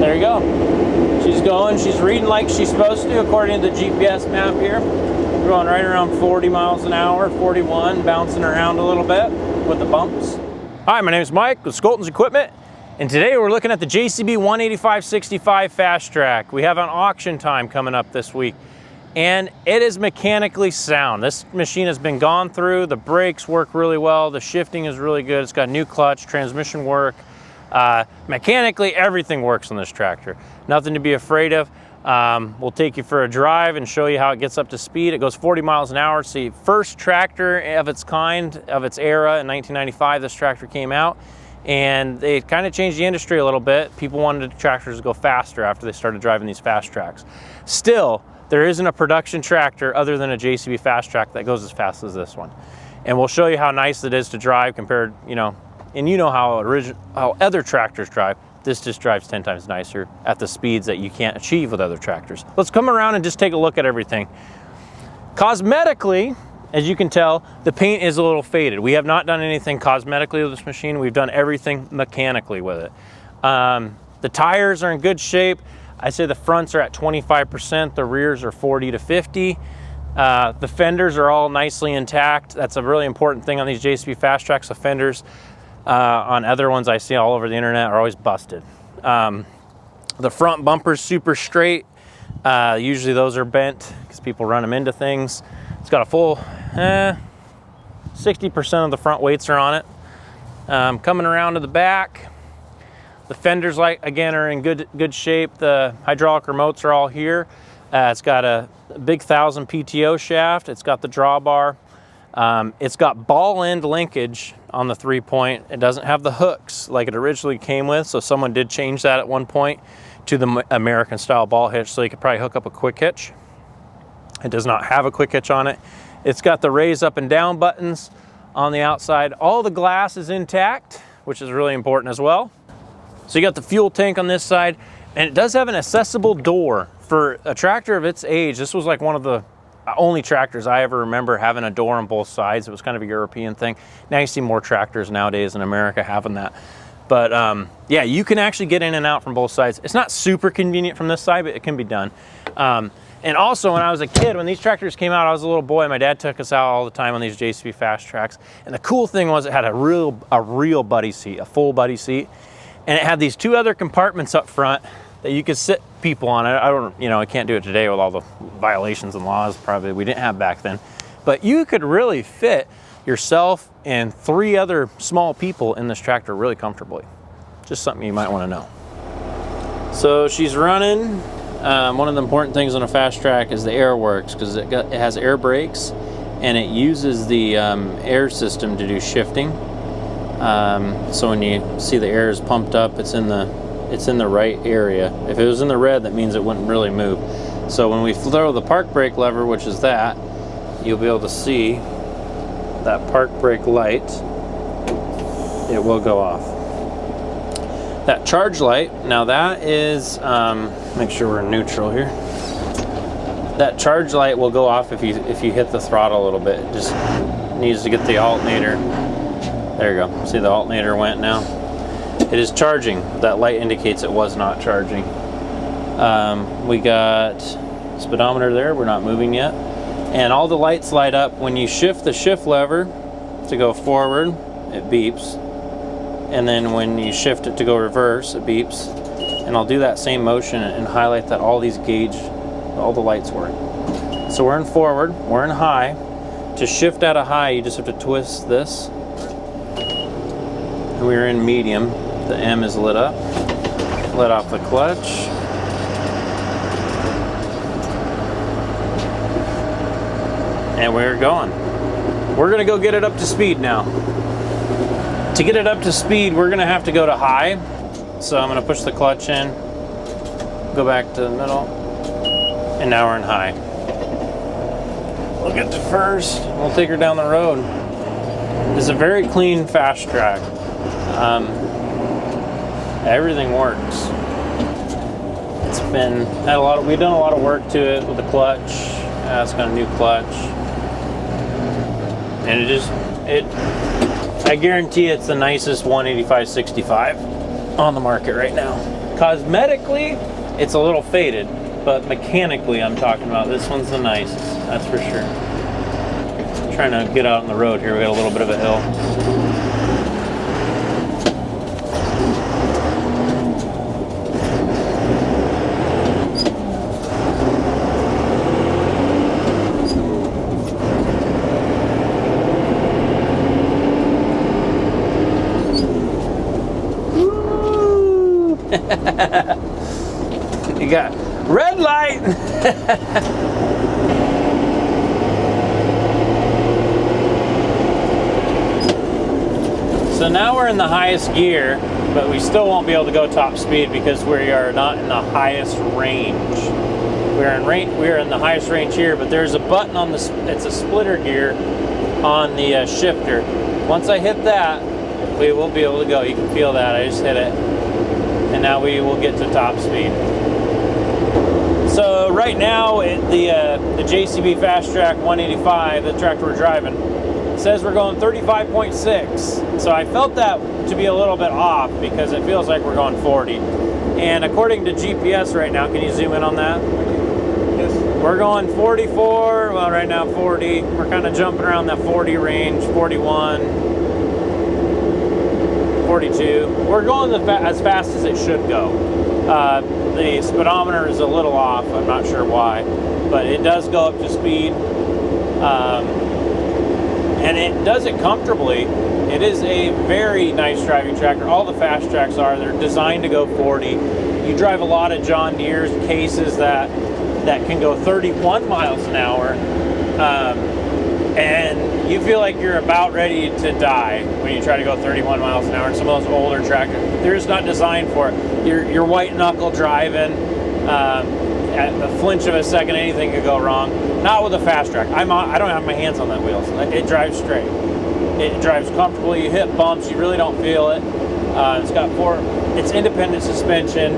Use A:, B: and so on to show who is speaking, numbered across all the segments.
A: There you go. She's going, she's reading like she's supposed to according to the GPS map here. We're going right around 40 miles an hour, 41, bouncing around a little bit with the bumps. Hi, my name is Mike with Skolton's Equipment, and today we're looking at the JCB 185/65 Fastrac. We have an auction time coming up this week, and it is mechanically sound. This machine has been gone through, the brakes work really well, the shifting is really good, it's got new clutch, transmission work. Mechanically, everything works on this tractor. Nothing to be afraid of. We'll take you for a drive and show you how it gets up to speed. It goes 40 miles an hour. It's the first tractor of its kind, of its era. In 1995, this tractor came out, and they kind of changed the industry a little bit. People wanted tractors to go faster after they started driving these Fastracs. Still, there isn't a production tractor other than a JCB Fastrac that goes as fast as this one. And we'll show you how nice it is to drive compared, and you know how other tractors drive. This just drives 10 times nicer at the speeds that you can't achieve with other tractors. Let's come around and just take a look at everything. Cosmetically, as you can tell, the paint is a little faded. We have not done anything cosmetically with this machine. We've done everything mechanically with it. The tires are in good shape. I say the fronts are at 25%, the rears are 40 to 50. The fenders are all nicely intact. That's a really important thing on these JCB Fastracs. The fenders on other ones I see all over the internet are always busted. The front bumper's super straight. Usually those are bent because people run them into things. It's got a full 60% of the front weights are on it. Coming around to the back, the fenders, again, are in good shape. The hydraulic remotes are all here. It's got a big 1000 PTO shaft. It's got the drawbar. It's got ball end linkage on the 3-point. It doesn't have the hooks like it originally came with, so someone did change that at one point to the American style ball hitch, so you could probably hook up a quick hitch. It does not have a quick hitch on it. It's got the raise up and down buttons on the outside. All the glass is intact, which is really important as well. So you got the fuel tank on this side, and it does have an accessible door. For a tractor of its age, this was like one of the only tractors I ever remember having a door on both sides. It was kind of a European thing. Now you see more tractors nowadays in America having that. But yeah, you can actually get in and out from both sides. It's not super convenient from this side, but it can be done. And also, when I was a kid, when these tractors came out, I was a little boy. My dad took us out all the time on these JCB Fastracs. And the cool thing was it had a real buddy seat, a full buddy seat. And it had these two other compartments up front that you could sit people on. I can't do it today with all the violations and laws probably we didn't have back then. But you could really fit yourself and 3 other small people in this tractor really comfortably. Just something you might want to know. So she's running. One of the important things on a Fastrac is the air works, because it has air brakes and it uses the air system to do shifting. So when you see the air is pumped up, it's in the right area. If it was in the red, that means it wouldn't really move. So when we throw the park brake lever, which is that, you'll be able to see that park brake light. It will go off. That charge light, now that is, make sure we're neutral here. That charge light will go off if you hit the throttle a little bit. It just needs to get the alternator. There you go. See, the alternator went now. It is charging. That light indicates it was not charging. We got speedometer there. We're not moving yet. And all the lights light up. When you shift the shift lever to go forward, it beeps. And then when you shift it to go reverse, it beeps. And I'll do that same motion and highlight that all the lights work. So we're in forward, we're in high. To shift out of high, you just have to twist this. And we're in medium. The M is lit up. Let off the clutch. And we're going. We're gonna go get it up to speed now. To get it up to speed, we're gonna have to go to high. So I'm gonna push the clutch in, go back to the middle, and now we're in high. We'll get to first, we'll take her down the road. It's a very clean Fastrac. Everything works. We've done a lot of work to it with the clutch. It's got a new clutch. And I guarantee it's the nicest 185/65 on the market right now. Cosmetically, it's a little faded, but mechanically, I'm talking about, this one's the nicest, that's for sure. I'm trying to get out on the road here. We got a little bit of a hill. You got red light. So now we're in the highest gear, but we still won't be able to go top speed because we are not in the highest range. We are in the highest range here, but there's a button on the, it's a splitter gear on the shifter. Once I hit that, we will be able to go. You can feel that, I just hit it. And now we will get to top speed. So right now, the JCB Fastrac 185, the tractor we're driving, says we're going 35.6. So I felt that to be a little bit off because it feels like we're going 40. And according to GPS right now, can you zoom in on that? Yes. We're going 44, well right now 40. We're kind of jumping around that 40 range, 41, 42. We're going as fast as it should go. The speedometer is a little off, I'm not sure why, but it does go up to speed. And it does it comfortably. It is a very nice driving tractor. All the Fastracs are. They're designed to go 40. You drive a lot of John Deere's cases that can go 31 miles an hour, and you feel like you're about ready to die when you try to go 31 miles an hour. And some of those older tractors, they're just not designed for it. You're white knuckle driving. At the flinch of a second, anything could go wrong. Not with a Fastrac. I don't have my hands on that wheel. It drives straight. It drives comfortably. You hit bumps, you really don't feel it. It's independent suspension.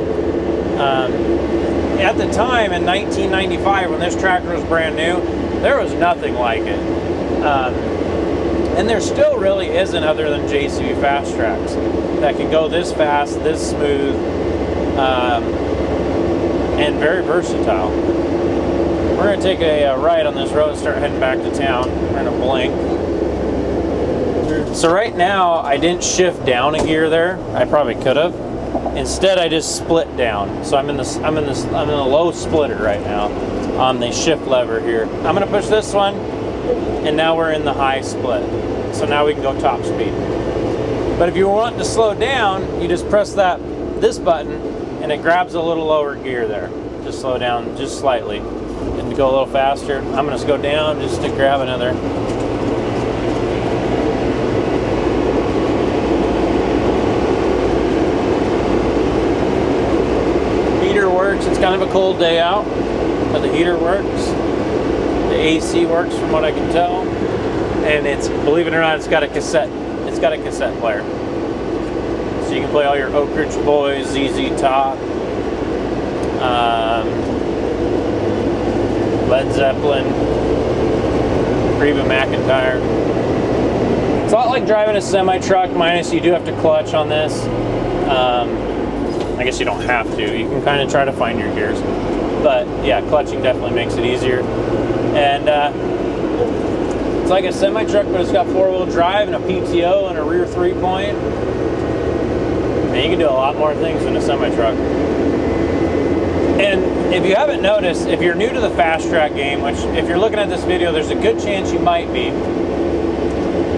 A: At the time in 1995, when this tractor was brand new, there was nothing like it. And there still really isn't, other than JCB Fastracs that can go this fast, this smooth, and very versatile. We're going to take a right on this road and start heading back to town. We're going to blink. So right now, I didn't shift down a gear there. I probably could have. Instead, I just split down. So I'm in the low splitter right now on the shift lever here. I'm going to push this one, and now we're in the high split. So now we can go top speed. But if you want to slow down, you just press this button, and it grabs a little lower gear there to slow down just slightly. And to go a little faster, I'm going to go down just to grab another. Heater works. It's kind of a cold day out, but the heater works. The AC works from what I can tell. And it's, believe it or not, it's got a cassette player. So you can play all your Oak Ridge Boys, ZZ Top, Led Zeppelin, Reba McEntire. It's a lot like driving a semi-truck, minus you do have to clutch on this. I guess you don't have to. You can kind of try to find your gears. But yeah, clutching definitely makes it easier. And it's like a semi-truck, but it's got four-wheel drive and a PTO and a rear three-point. And you can do a lot more things than a semi-truck. And if you haven't noticed, if you're new to the Fastrac game, which if you're looking at this video, there's a good chance you might be,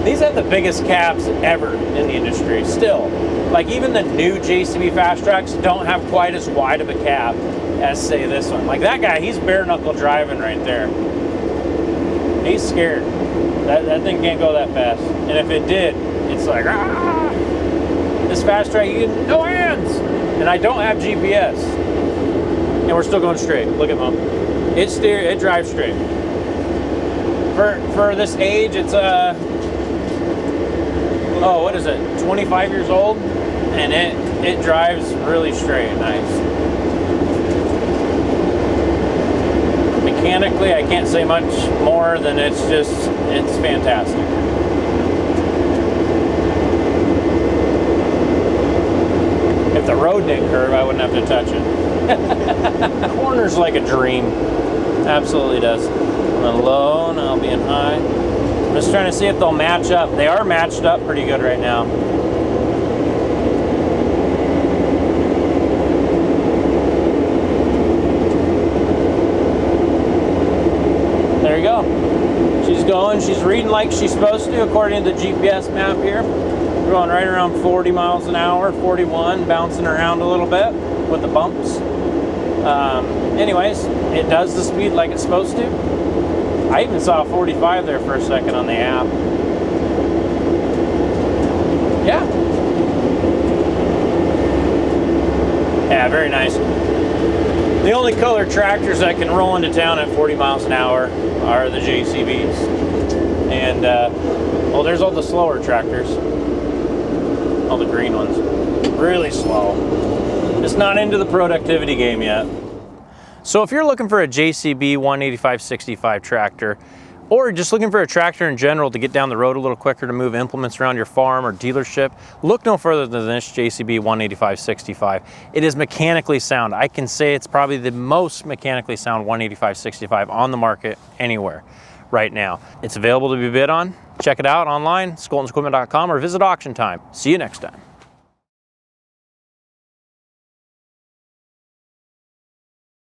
A: these have the biggest cabs ever in the industry, still. Like even the new JCB Fastracs don't have quite as wide of a cab as, say, this one. Like that guy, he's bare knuckle driving right there. He's scared. That thing can't go that fast. And if it did, it's like, ah! This Fastrac, you get no hands. And I don't have GPS. And we're still going straight. Look at Mom. It drives straight. For this age, it's what is it? 25 years old, and it drives really straight. Nice. Mechanically, I can't say much more than it's fantastic. If the road didn't curve, I wouldn't have to touch it. Corner's like a dream. Absolutely does. I'm in low, now I'll be in high. I'm just trying to see if they'll match up. They are matched up pretty good right now. There you go. She's going, she's reading like she's supposed to according to the GPS map here. We're going right around 40 miles an hour, 41, bouncing around a little bit with the bumps. Anyways, it does the speed like it's supposed to. I even saw 45 there for a second on the app. Yeah. Yeah, very nice. The only color tractors that can roll into town at 40 miles an hour are the JCBs. And, well, there's all the slower tractors. All the green ones. Really slow. It's not into the productivity game yet. So if you're looking for a JCB 185/65 tractor, or just looking for a tractor in general to get down the road a little quicker to move implements around your farm or dealership, look no further than this JCB 185/65. It is mechanically sound. I can say it's probably the most mechanically sound 185/65 on the market anywhere right now. It's available to be bid on. Check it out online, skoltonsequipment.com, or visit auction time. See you next time.